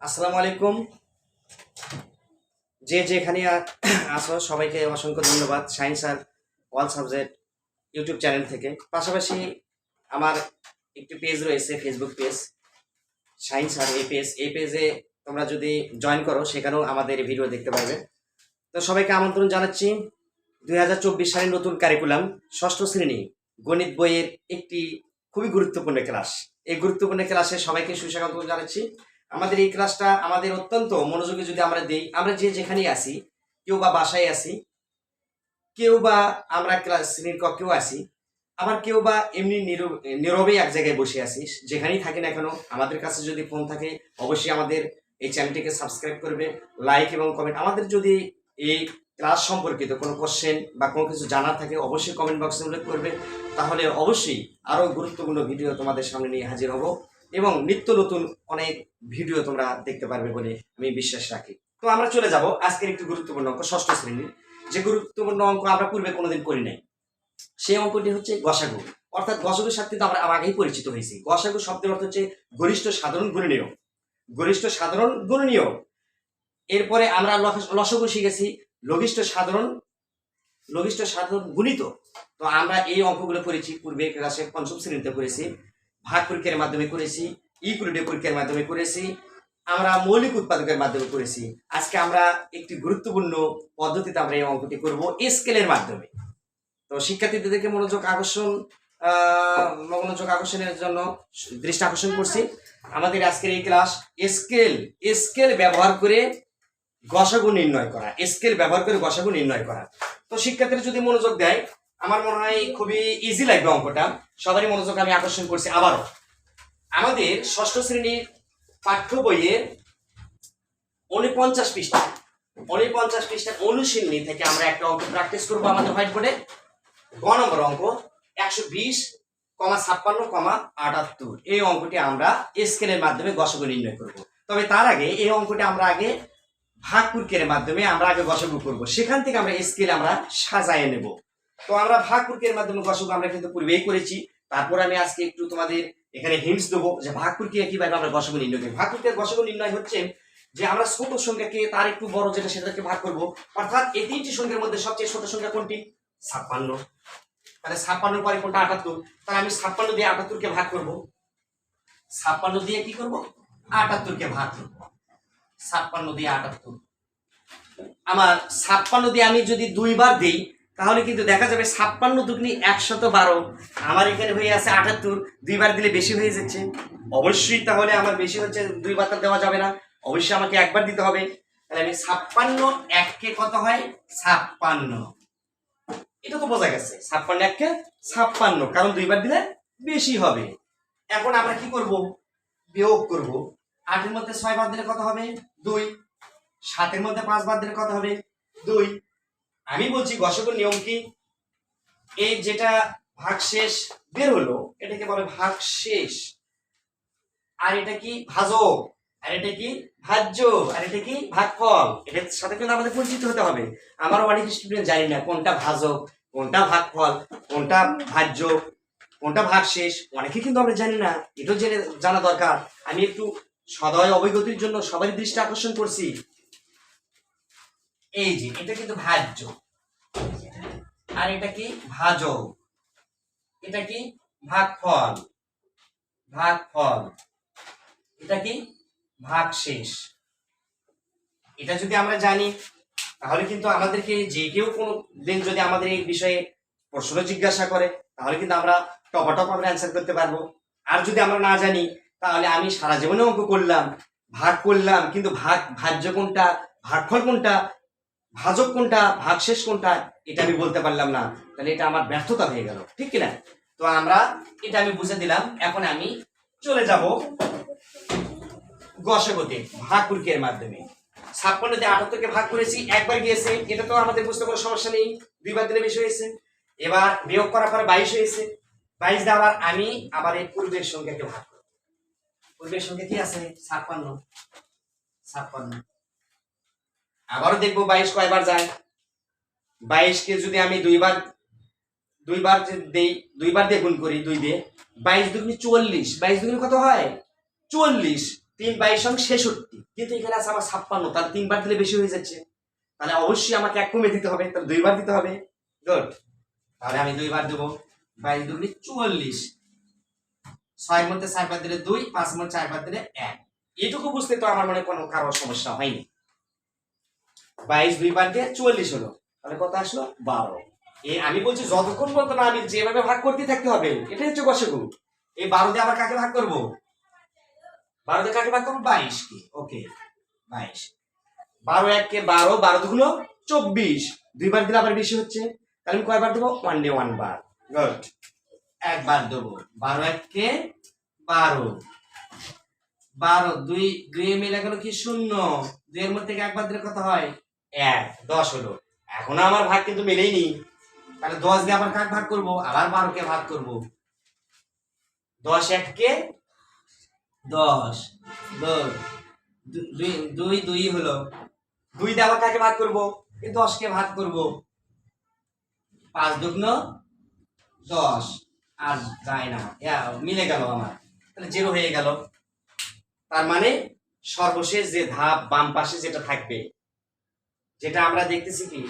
আসসালামু আলাইকুম। যেখানে আসো সবাইকে অসংখ্য ধন্যবাদ সায়েন্স আর অল সাবজেক্ট ইউটিউব চ্যানেল থেকে। পাশাপাশি আমার একটি পেজ রয়েছে, ফেসবুক পেজ সায়েন্স আর এই পেজে তোমরা যদি জয়েন করো সেখানেও আমাদের ভিডিও দেখতে পারবে। তো সবাইকে আমন্ত্রণ জানাচ্ছি 2024 সালের নতুন কারিকুলাম ষষ্ঠ শ্রেণী গণিত বইয়ের একটি খুবই গুরুত্বপূর্ণ ক্লাস। এই গুরুত্বপূর্ণ ক্লাসে সবাইকে সুস্বাগত জানাচ্ছি। আমাদের এই ক্লাসটা আমাদের অত্যন্ত মনোযোগী যদি আমরা দিই, আমরা যেখানেই আসি, কেউ বা বাসায় আসি, কেউ বা আমরা ক্লাস শ্রেণীর কক্ষেও আসি, আবার কেউ বা এমনি নীরবে এক জায়গায় বসে আসিস, যেখানেই থাকি না কেন আমাদের কাছে যদি ফোন থাকে অবশ্যই আমাদের এই চ্যানেলটিকে সাবস্ক্রাইব করবে, লাইক এবং কমেন্ট। আমাদের যদি এই ক্লাস সম্পর্কিত কোনো কোশ্চেন বা কোনো কিছু জানার থাকে অবশ্যই কমেন্ট বক্সে উল্লেখ করবে, তাহলে অবশ্যই আরও গুরুত্বপূর্ণ ভিডিও তোমাদের সামনে নিয়ে হাজির হব এবং নিত্য নতুন অনেক ভিডিও তোমরা দেখতে পারবে বলে আমি বিশ্বাস রাখি। তো আমরা চলে যাব আজকের একটি গুরুত্বপূর্ণ অঙ্ক, ষষ্ঠ শ্রেণীর যে গুরুত্বপূর্ণ অঙ্ক আমরা পূর্বে কোনোদিন করি নাই। সেই অঙ্কটি হচ্ছে গসাগু, অর্থাৎ গসাগুর সাথে কিন্তু আমরা আগেই পরিচিত হয়েছি। গসাগু শব্দের অর্থ হচ্ছে গরিষ্ঠ সাধারণ গুণনীয়, গরিষ্ঠ সাধারণ গুণনীয়। এরপরে আমরা লসাগু শিখেছি লঘিষ্ঠ সাধারণ গুণিত। তো আমরা এই অঙ্কগুলো করেছি পূর্বে ক্লাসে পঞ্চম শ্রেণীতে করেছি, ভাগ পরীক্ষার মাধ্যমে করেছি, ইকুইলিটি পরীক্ষার মাধ্যমে করেছি, আমরা মৌলিক উৎপাদকের মাধ্যমে করেছি। আজকে আমরা একটি গুরুত্বপূর্ণ পদ্ধতিতে আমরা এই অঙ্কটি করব স্কেলের মাধ্যমে। তো শিক্ষার্থীদেরকে মনোযোগ আকর্ষণের জন্য দৃষ্টি আকর্ষণ করছি। আমাদের আজকের এই ক্লাস স্কেল ব্যবহার করে গসাগু নির্ণয় করা, স্কেল ব্যবহার করে গসাগু নির্ণয় করা। তো শিক্ষার্থীরা যদি মনোযোগ দেয় আমার মনে হয় খুবই ইজি লাগবে অঙ্কটা। সবারই মনোযোগ আমি আকর্ষণ করছি। আবারও আমাদের ষষ্ঠ শ্রেণীর পাঠ্য বইয়ের 49 পৃষ্ঠা অনুশীলনী থেকে আমরা একটা অঙ্ক প্র্যাকটিস করবো আমাদের হোয়াইট বোর্ডে। গ নম্বর অঙ্ক 120,56,78। এই অঙ্কটি আমরা স্কেলের মাধ্যমে গসাগু নির্ণয় করব। তবে তার আগে এই অঙ্কটি আমরা আগে ভাগ প্রক্রিয়ার মাধ্যমে আমরা আগে গসাগু করব, সেখান থেকে আমরা স্কেল আমরা সাজায় নেব। তো আমরা ভাগ প্রক্রিয়ার মাধ্যমে গসাগু আমরা কিন্তু পূর্বেই করেছি। তারপর আমি আজকে একটু তোমাদের এখানে হিন্টস দেবো যে ভাগ প্রক্রিয়া কিভাবে আমরা গসাগু নির্ণয় করি। ভাগ প্রক্রিয়ার গসাগু নির্ণয় হচ্ছে যে আমরা ছোট সংখ্যাকে তার একটু বড় যেটা সেটাকে ভাগ করব। অর্থাৎ এই তিনটি সংখ্যার মধ্যে সবচেয়ে ছোট সংখ্যা কোনটি? 56। তাহলে 56 পরে কোনটা? 78। তাহলে আমি 56 দিয়ে 78কে ভাগ করব। 56 দিয়ে কি করব? 78কে ভাগ করব। 56 দিয়ে 78। আমার 56 দিয়ে আমি যদি দুইবার দিই তাহলে কিন্তু দেখা যাবে 56 দুগুণে 112। আমার এখানে হয়ে আছে 78, দুইবার দিলে বেশি হয়ে যাচ্ছে। অবশ্যই তাহলে আমার বেশি হচ্ছে, দুইবার তো দেওয়া যাবে না, অবশ্যই আমাকে একবার দিতে হবে। তাহলে আমি 56 1 কত হয়? 56। এটা তো বোঝা গেছে 56 1 56, কারণ দুইবার দিলে বেশি হবে। এখন আমরা কি করব? বিয়োগ করব। 8 এর মধ্যে 6 বাদ দিলে কত হবে? 2। 7 এর মধ্যে 5 বাদ দিলে কত হবে? 2। আমি বলছি গসাগুর নিয়ম কি? এই যেটা ভাগশেষ বের হলো এটাকে বলে ভাগশেষ, আর এটা কি? ভাজক, আর এটা কি? ভাজ্য, আর এটা কি? ভাগফল। এটার সাথে কিন্তু আমাদের পরিচিত হতে হবে। আমার অনেক স্টুডেন্ট জানি না কোনটা ভাজক, কোনটা ভাগফল, কোনটা ভাজ্য, কোনটা ভাগশেষ। অনেকে কিন্তু আমরা জানি না, এটাও জানা দরকার। আমি একটু সদয় অবগতির জন্য সবারই দৃষ্টি আকর্ষণ করছি। এই যে এটা কিন্তু ভাজ্য, আর এটা কি? ভাজক। এটা কি? ভাগফল, এটা কি? ভাগশেষ। এটা যদি আমরা জানি তাহলে কিন্তু আমাদেরকে যে কেউ কোনো দিন যদি আমাদের এই বিষয়ে প্রশ্ন জিজ্ঞাসা করে তাহলে কিন্তু আমরা টপাটপ আমরা অ্যান্সার করতে পারবো। আর যদি আমরা না জানি তাহলে আমি সারা জীবনে অঙ্ক করলাম, ভাগ করলাম, কিন্তু ভাজ্য কোনটা, ভাগফল কোনটা, ভাজক কোনটা, ভাগশেষ কোনটা, এটা আমি বলতে পারলাম না, তাহলে এটা আমার ব্যর্থতা হয়ে গেল, ঠিক কিনা? তো আমরা এটা আমি বুঝে দিলাম। এখন আমি চলে যাব গসাগুতে ভাগ প্রক্রিয়ার মাধ্যমে। 56 দিয়ে 78কে ভাগ করেছি, একবার গিয়েছে, এটা তো আমাদের বুঝতে কোনো সমস্যা নেই, দুইবার দিলে বেশি হয়েছে। এবার বিয়োগ করার পরে 22 হয়েছে, 22 দিয়ে আমি আবার এই পূর্বের সংখ্যাকে ভাগ করব। পূর্বের সংখ্যা কি আছে? 56। আবারও দেখবো 22 কয়বার যায়। 22কে যদি আমি দুইবার দেই, দুইবার দিয়ে গুণ করি, 2 দিয়ে 22 দুগুণে 44। 22 দুগুণে কত হয়? 44। 3 22 66। কিন্তু এখানে আছে আমার 56, তাহলে 3 বার দিলে বেশি হয়ে যাচ্ছে, তাহলে অবশ্যই আমাকে 1 কমে দিতে হবে, তাহলে 2 বার দিতে হবে। গুড, তাহলে আমি 2 বার দেবো। 22 দুগুণে 44, 6 এর মধ্যে 4 বার দিলে 2, 5 এর মধ্যে 4 বার দিলে 1। এটুকু বুঝতে তো আমার মনে কোনো কারো সমস্যা হয়নি। 22 2 বার দিয়ে 44 হলো, তাহলে কত আসলো 12। আমি বলছি যতক্ষণ পর্যন্ত না আমি যেভাবে ভাগ করতে থাকতে হবে, এটা হচ্ছে গসাগু। এই 12 দিয়ে আবার কাকে ভাগ করব? 12 দিয়ে কাকে ভাগ করব? 22 কে। ওকে, 22, 12 1 কে 12, 12 দুগুণ 24, 2 বার দিলে আবার বেশি হচ্ছে, তাহলে আমি কয়বার দেবো? 1 ডে 1 বার। গুড, 1 বার দেবো। 12 1 কে 12, 12 2 2 মিলে গেল কি 0, 2 এর মধ্যে 1 বার দিলে কত হয়? 1, 10 হলো। এখন আমার ভাগ কিন্তু মিলেইনি, তাহলে 10 দিয়ে আবার কাকে ভাগ করব? আবার 12 কে ভাগ করব। 10 1 কে 10, 2 2 হলো, 2 দিয়ে আবার কাকে ভাগ করব? এই 10 কে ভাগ করব। 5 দুগুণ 10, আর যায় না, মিলে গেল আমার, তাহলে 0 হয়ে গেল। তার মানে সর্বশেষ যে ধাপ বাম পাশে যেটা থাকবে, যেটা আমরা দেখতেছি কি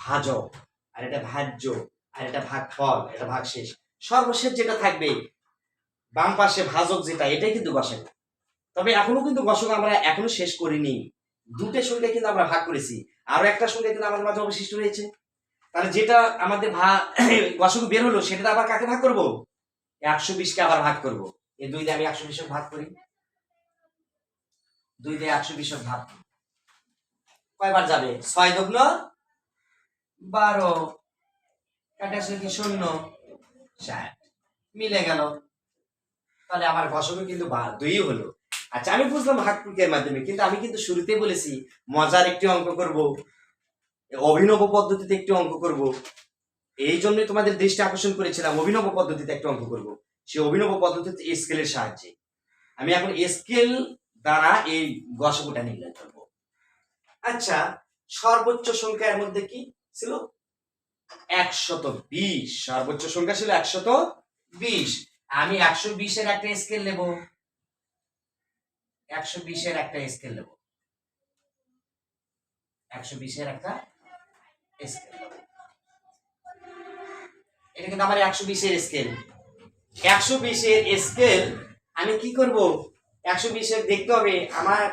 ভাজক, আর এটা ভাজ্য, আর এটা ভাগফল, এটা ভাগশেষ, সর্বশেষ যেটা থাকবে বাম পাশে ভাজক যেটা, এটাই কিন্তু গসাগু। তবে এখনো কিন্তু গসাগু আমরা এখনো শেষ করিনি, দুটো সংখ্যা কিন্তু আমরা ভাগ করেছি, আরো একটা সংখ্যা কিন্তু আমাদের মাঝে অবশিষ্ট রয়েছে। তাহলে যেটা আমাদের গসাগু বের হলো, সেটা আবার কাকে ভাগ করব? 120 কে আবার ভাগ করব। এই 2 দিয়ে আমি 120 ভাগ করি, 2 দিয়ে 120 ভাগ কয়বার যাবে? 6 দুগুণ 12, কাটা কি 0, 60, মিলে গেল। তাহলে আমার গসাগু কিন্তু 2 হলো। আচ্ছা, আমি বুঝলাম ভাগ প্রক্রিয়ার মাধ্যমে, কিন্তু আমি কিন্তু শুরুতেই বলেছি মজার একটি অঙ্ক করব, অভিনব পদ্ধতিতে একটি অঙ্ক করব। এই জন্যই তোমাদের দৃষ্টি আকর্ষণ করেছিলাম, অভিনব পদ্ধতিতে একটা অঙ্ক করব। সেই অভিনব পদ্ধতিতে স্কেলের সাহায্যে আমি এখন স্কেল দ্বারা এই গসাগুটা নির্ণয় করব। আচ্ছা, সর্বোচ্চ সংখ্যার মধ্যে কি ছিল? 120। সর্বোচ্চ সংখ্যা ছিল 120। আমি 120 এর একটা স্কেল নেব, 120 এর একটা স্কেল নেব, 120 এর একটা স্কেল নেব। এটা কিন্তু আমার 120 এর স্কেল। 120 এর স্কেল আমি কি করব? 120 এর দেখতে হবে আমার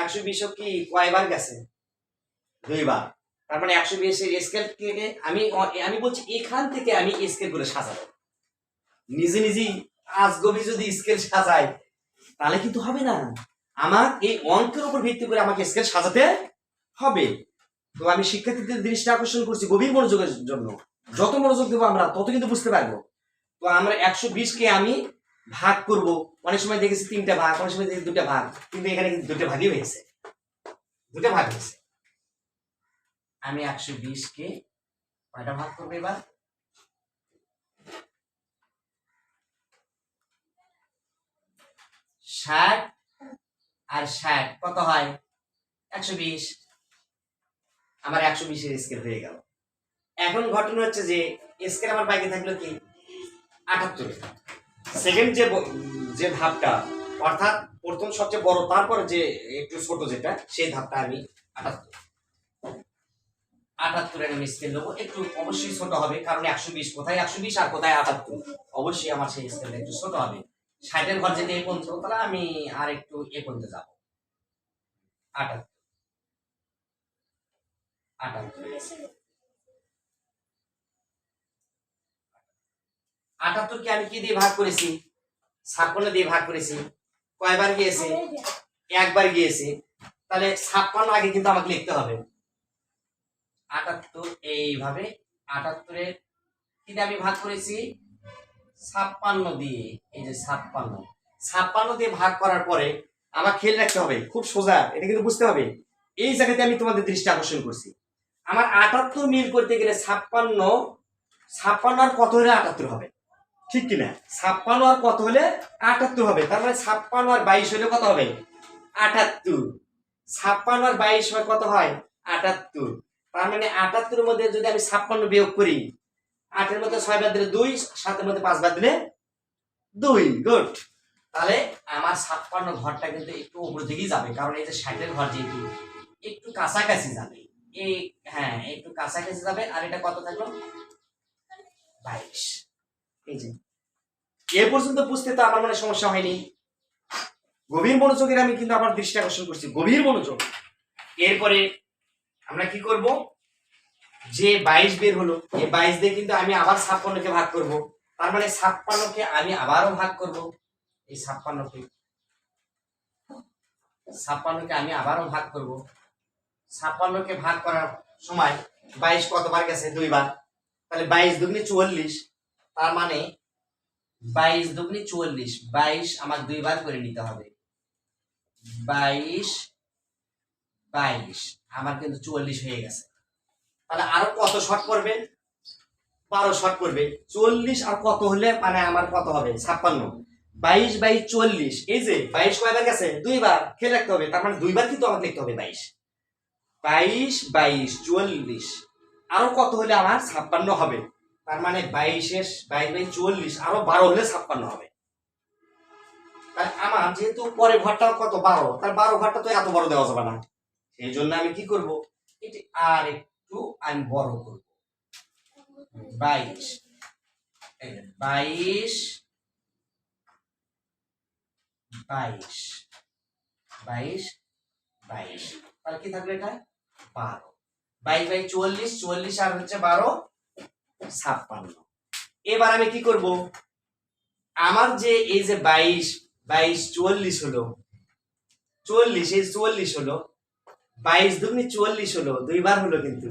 120 কি কয়বার গেছে? 2 বার। তার মানে 120 এর স্কেল কে আমি বলছি এখান থেকে আমি স্কেল করে সাজাবো। নিজে নিজেই আজগবি যদি স্কেল সাজাই তাহলে কিন্তু হবে না, আমার এই অঙ্কের উপর ভিত্তি করে আমাকে স্কেল সাজাতে হবে। তো আমি শিক্ষার্থীদের দৃষ্টি আকর্ষণ করছি গভীর মনোযোগের জন্য, যত মনোযোগ দেবো আমরা তত কিন্তু বুঝতে পারবো। তো আমরা 120 কে আমি ভাগ করব, অনেক সময় দেখেছি 3টা ভাগ, অনেক সময় দেখেছি 2টা ভাগ, কিন্তু এখানে কিন্তু 2টা ভাগই হয়েছে, 2টা ভাগ হয়েছে। আমি 120 কে কয়টা ভাগ করবো এবার? 60 আর 60 কত হয়? 120। আমার 120 এর স্কেল হয়ে গেল। এখন ঘটনা হচ্ছে যে স্কেল আমার বাকি থাকলো কি 78। সেকেন্ড যে ধাপটা, অর্থাৎ প্রথম সবচেয়ে বড়, তারপরে যে একটু ছোট যেটা, সেই ধাপটা আমি 78 এর আমি স্কেল নেবো। একটু অবশ্যই ছোট হবে, কারণ 120 কোথায় 120 আর কোথায় 78, অবশ্যই আমার সেই স্কেলটা একটু ছোট হবে। 60 এর ঘর যেতে এই পর্যন্ত, তাহলে আমি আর একটু এ পর্যন্ত যাবো। 78 কে আমি কি দিয়ে ভাগ করেছি? 56 দিয়ে ভাগ করেছি। কয়বার গিয়েছে? একবার গিয়েছে। তাহলে 56 আগে কিন্তু আমাকে লিখতে হবে। 78 এইভাবে 78 এর কি দিয়ে আমি ভাগ করেছি? 56 দিয়ে। এই যে 56 দিয়ে ভাগ করার পরে আমার খেয়াল রাখতে হবে, খুব সোজা, এটা কিন্তু বুঝতে হবে। এই জায়গাতে আমি তোমাদের দৃষ্টি আকর্ষণ করছি। আমার 78 মিল করতে গেলে 56 আর কত হলে 78 হবে? ঠিক কিনা? 56 আর কত হলে 78 হবে? তার মানে 56 আর 22 হলে কত হবে? 78। 56 আর 22 হয় কত হয়? 78। তার মানে 78 এর মধ্যে যদি আমি 56 বিয়োগ করি, 8 এর মধ্যে 6 বাদ দিলে 2, 7 এর মধ্যে 5 বাদ দিলে 2। গুড। তাহলে আমার 56 ঘরটা কিন্তু একটু উপর দিকেই যাবে, কারণ এই যে 60 ঘর যেহেতু একটু কাছাকাছি যাবে, এই হ্যাঁ একটু কাছাকাছি যাবে। আর এটা কত থাকলো 22। এই যে এ পর্যন্ত বুঝতে তো আমার মনে সমস্যা হয়নি। গভীর মনোযোগের আমি কিন্তু আবার দৃষ্টি আকর্ষণ করছি, গভীর মনোযোগ। এরপরে আমরা কি করব, যে 22 বের হলো, এই 22 দিয়ে কিন্তু আমি আবার 56কে ভাগ করব। তার মানে 56কে আমি আবারও ভাগ করব, এই 56কে আমি আবারও ভাগ করব। 56কে ভাগ করার সময় 22 কতবার গেছে, 2 বার। তাহলে 22 দুগুণে 44, তার মানে 22 দুগুণে 44, 22 আমার 2 বার করে নিতে হবে। 22 22 আমার কিন্তু 44 হয়ে গেছে। তাহলে আরো কত শর্ট করবে, 12 শর্ট করবে। 40 আর কত হলে মানে আমার কত হবে 56। 22 বাই 40, এই যে 22 কয়বার গেছে, 2 বার। খেয়াল রাখতে হবে, তার মানে 2 বার কিন্তু আমাকে লিখতে হবে 22। 22 22 40, আরো কত হলে আমার 56 হবে। তার মানে 22 বাই 40 আরো 12 হলে 56 হবে। তাহলে আমার যেহেতু পরের ঘরটা কত 12, তার 12 ঘরটা তো এত বড় দেওয়া যাবে না। সেই জন্য আমি কি করব, এটি আর একটু আমি বড় করব। 22 22 22 22 22, তাহলে কি থাকলো এটা 12। 22 বাই 40, 40 আর হচ্ছে 12 56। এবার আমি কি করব, আমার যে এই যে 22 22 40 হলো, 40 এই 40 হলো, 22 দুগুণে 40 হলো, 2 বার হলো, কিন্তু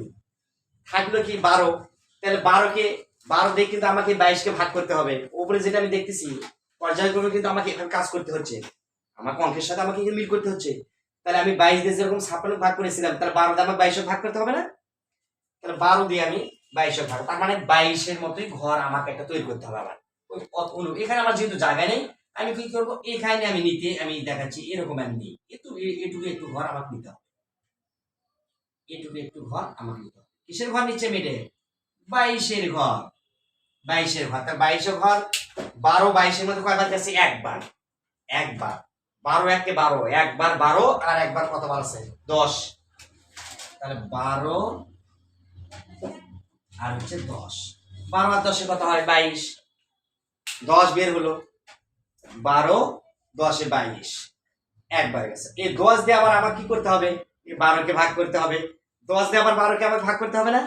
থাকলো কি 12। তাহলে 12 দিয়ে কিন্তু আমাকে 22কে ভাগ করতে হবে। উপরে যেটা আমি দেখতেছি পর্যায়ক্রমে কিন্তু আমাকে এখানে কাজ করতে হচ্ছে, আমার অঙ্কের সাথে আমাকে মিল করতে হচ্ছে। তাহলে আমি 22 দিয়ে যেরকম 56 ভাগ করেছিলাম, তাহলে 12 দিয়ে আমাকে 22 ভাগ করতে হবে না? তাহলে 12 দিয়ে আমি 22 ভাগ, তার মানে 22 এর মতোই ঘর আমাকে একটা তৈরি করতে হবে। আবার এখানে আমার যেহেতু জায়গা নেই, আমি কি করব, এখানে আমি আমি দেখাচ্ছি এরকম আমি নিই, এটুকু একটু ঘর আমাকে নিতে হবে, এটুকু একটু ঘর আমাকে নিতে হবে। কিসের ঘর নিচ্ছে মেয়েটে, 22 ঘর। 22 ঘর, তার 22 ঘর 12 22 মধ্যে কয়বার গেছে, একবার। 12 1 12, একবার 12 আর একবার কতবার আছে 10। তাহলে 12 আর হচ্ছে 10, 12 আর 10 কত হয় 22। 10 বের হলো, 12 10 22, একবার গেছে। এই 10 দিয়ে আবার আমার কি করতে হবে, এই 12কে ভাগ করতে হবে। 10 দিয়ে আবার 12কে আবার ভাগ করতে হবে না?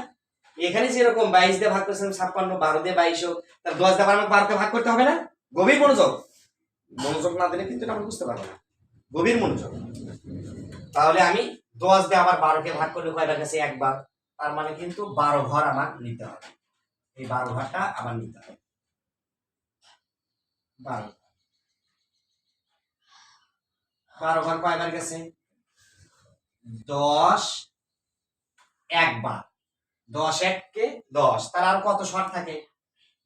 এখানে যেরকম 22 দিয়ে ভাগ করেছিলাম 56, 12 দিয়ে 22, তাহলে 10 দিয়ে আবার আমাকে 12কে ভাগ করতে হবে না? গভীর মনোযোগ, মনোযোগ না দিলে কিন্তু আমরা বুঝতে পারবো না। গভীর মনোযোগ। তাহলে আমি 10 দিয়ে আবার 12কে ভাগ করলে কয়বার গেছে, একবার। তার মানে কিন্তু 12 ঘর আমার নিতে হবে, এই 12 ঘরটা আমার নিতে হবে। 12 ঘর কয়বার গেছে, 10 একবার। 10 1 10, তার আর কত শর্ট থাকে,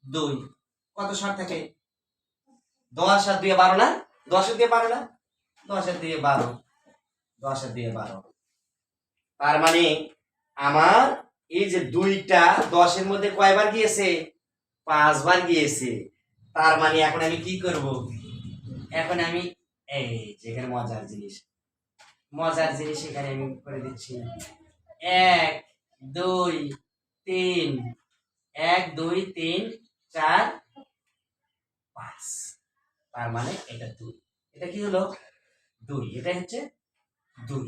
2। কত শর্ট থাকে, 10 আর 2 12 না, 10 এর দিয়ে 12 না, 10 এর দিয়ে 12, 10 এর দিয়ে 12। তার মানে আমার এই যে 2টা 10 এর মধ্যে কয়বার গিয়েছে, 5 বার গিয়েছে। তার মানে এখন আমি কি করব, এখন আমি এই যেখানে মজার জিনিস এখানে আমি করে দিচ্ছি, 1 2 3, 1 2 3 4 5, তার মানে এটা 2। এটা কি হলো 2, এটা হচ্ছে 2।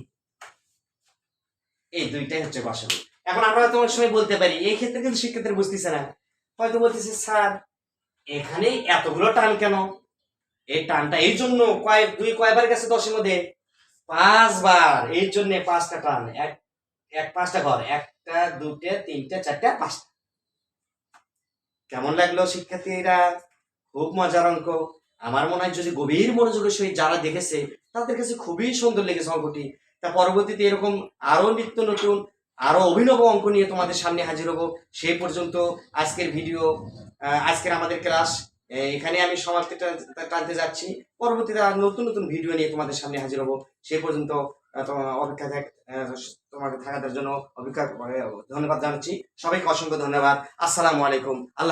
এই 2টাই হচ্ছে গসাগু। এখন আমরা তোমার সময় বলতে পারি, এই ক্ষেত্রে কিন্তু শিক্ষার্থীরা বুঝতেছে না, হয়তো বলতেছে স্যার এখানে এতগুলো টান কেন। এই টানটা এই জন্য, 2 কয়বার গেছে 10 এর মধ্যে, 5 বার। এই জন্য 5টা টান, এক 5টা ঘর, 1টা 2টা 3টা 4টা 5টা। কেমন লাগলো শিক্ষার্থীরা? খুব মজার অঙ্ক। আমার মনে হয় যদি গভীর মনোযোগের সহিত যারা দেখেছে তাদের কাছে খুবই সুন্দর লেগেছে অঙ্কটি। তা পরবর্তীতে এরকম আরো নিত্য নতুন আরো অভিনব অঙ্ক নিয়ে তোমাদের সামনে হাজির হব। সেই পর্যন্ত আজকের ভিডিও, আজকের আমাদের ক্লাস এখানে আমি সমাপ্তি টানতে যাচ্ছি। পরবর্তীতে আর নতুন নতুন ভিডিও নিয়ে তোমাদের সামনে হাজির হব। সেই পর্যন্ত তোমাকে থাকার জন্য অপেক্ষা ধন্যবাদ জানাচ্ছি। সবাইকে অসংখ্য ধন্যবাদ। আসসালামু আলাইকুম। আল্লাহ।